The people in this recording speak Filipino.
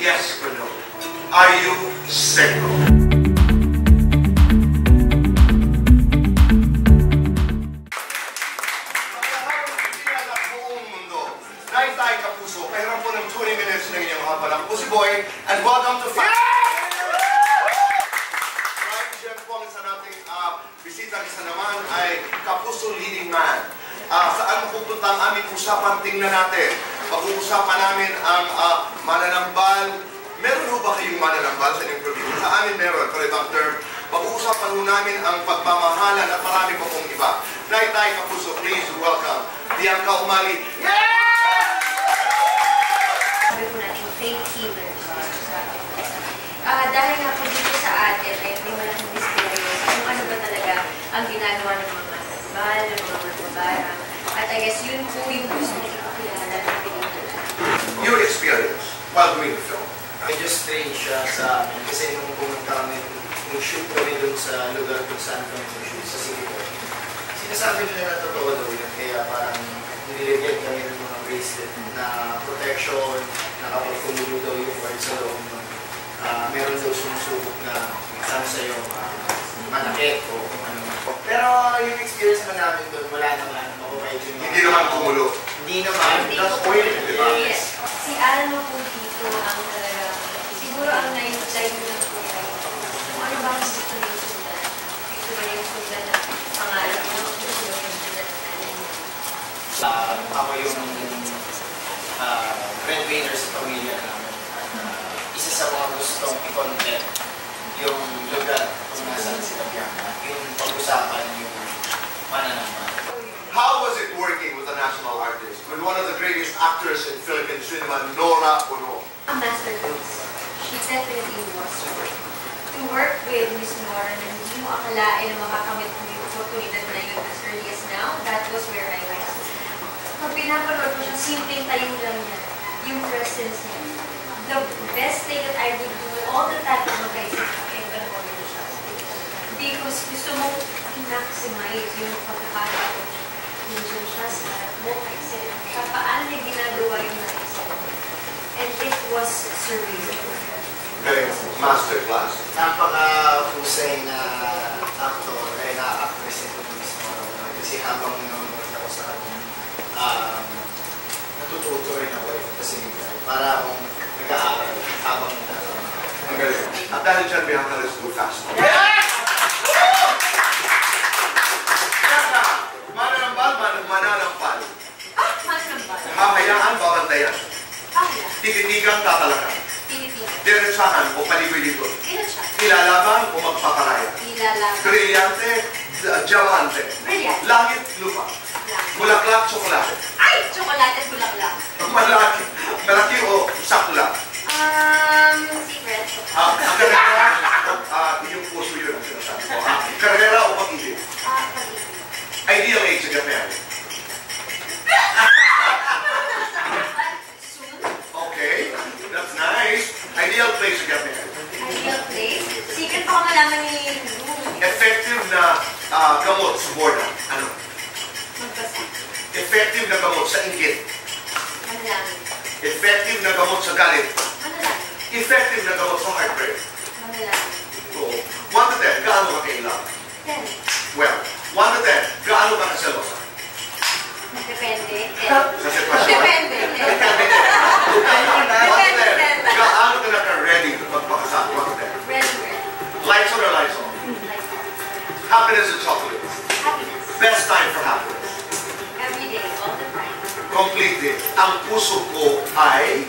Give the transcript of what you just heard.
yes or no. Are you single? Naitay Kapuso, pahiram po ng 20 minutes ng inyong hapon. Ako po si Boy, and welcome to Fact! Right, Chef Pong, isa nating bisita isa naman ay Kapuso Leading Man. Saan mapupunta ang aming usapan? Tingnan natin. Pag-uusapan namin ang mananambal. Meron ho ba kayong mananambal sa inyong probinsya? Sa amin meron, pero ibang term. Pag-uusapan ho namin ang pagmamahalan at marami pa pong iba. Naitay Kapuso, please welcome Bianca Umali. Sabi po natin, faith healers. Dahil nga po dito sa atin ay may malaking experience kung ano ba talaga ang ginagawa ng mga mananambal, ng mga mananambara. At I guess yun po yung gusto ko ipakilala ng Pilipinas. Your experience while doing the film? Medyo strange siya sa amin kasi nung pumunta kami, nung shoot kami dun sa lugar kung saan kami shoot sa Singapore. Sinasabi nila na totoo daw yun, kaya parang nililagyan kami ng mga bracelet na protection, na kapag kumulo daw yung word sa loob mo, meron daw sumusubok na kasama sa'yo, manakit o kung ano. Pero yung experience naman namin doon, wala naman, makapahit yung Hindi naman kumulo. Hindi naman. That's oil, di ba? Yes. Si Alma po dito ang talaga, siguro ang nai-apply mo lang po ay kung ano ba ang gusto niyo sundan. Gusto ba niyo sundan na pangalan mo? Gusto niyo sundan na nanin mo? Ako yung breadwinner sa pamilya namin. Isa sa mga gustong i-content yung lugar kung nasaan sila Bianca. Yung pag-usapan yung mananambal. How was it working with a national artist? With one of the greatest actors in Philippine cinema, Nora Honor? A masterpiece. She definitely was. To work with Miss Nora na hindi mo akalain na makakamit mo yung oportunidad na yun as early as now, that was where I was. Pag pinapanood ko siya, simpleng tayo lang niya. Yung presence niya. The best thing that I would do all the time na mag-isip kaya panoorin na siya. Because gusto mong i-maximize yung pagkakataon niya. Nandiyan siya sa buhay sila. Siya paano niya ginagawa yung naisip. And it was surreal. Okay, masterclass. Napaka-husay na actor, ay na-actress ito mismo. Kasi habang nanonood ako sa kanya, natututo rin ako kasi para akong nag-aaral habang nagkakaroon. Ang galing. At dahil dyan, Bianca, let's go fast. Mananambal, mananampal. Mananambal. Hahayaan, babantayan. Ahla. Tititigang, tatalakan. Pilipinas. Diretsahan o paligoy-ligoy. Ilan siya? Ilalaban o magpaparaya. Ilalaban. Brilyante, diamante. Brilliant. Langit, lupa. Bulaklak, tsokolate. Ay! Tsokolate at bulaklak. Malaki o sakla. Secret. Ang karera, yung puso yun ang sinasabi ko. Karera o pag-ibig. Pag-ibig. Ideal age to get married. Soon. Okay, that's nice. Ideal place to get married. Ideal place. Secret pa ko malaman ni Lou. Effective na gamot sa boredom. Ano? Magbasa. Effective na gamot sa inggit. Manalangin. Effective na gamot sa galit. Manalangin. Effective na gamot sa heartbreak. Manalangin. So, 1 to 10, gaano ka kailang? 10. Well, 1 to 10, gaano ka kaselosa? Depende. Sa sitwasyon. Depende. Depende. 1 to 10, gaano ka na ka-ready to magpakasal? 1 to 10. Ready. Lights on or lights off? Happiness and chocolate. Happiness. Best time for happiness. Every day, all the time. Completely. Ang puso ko ay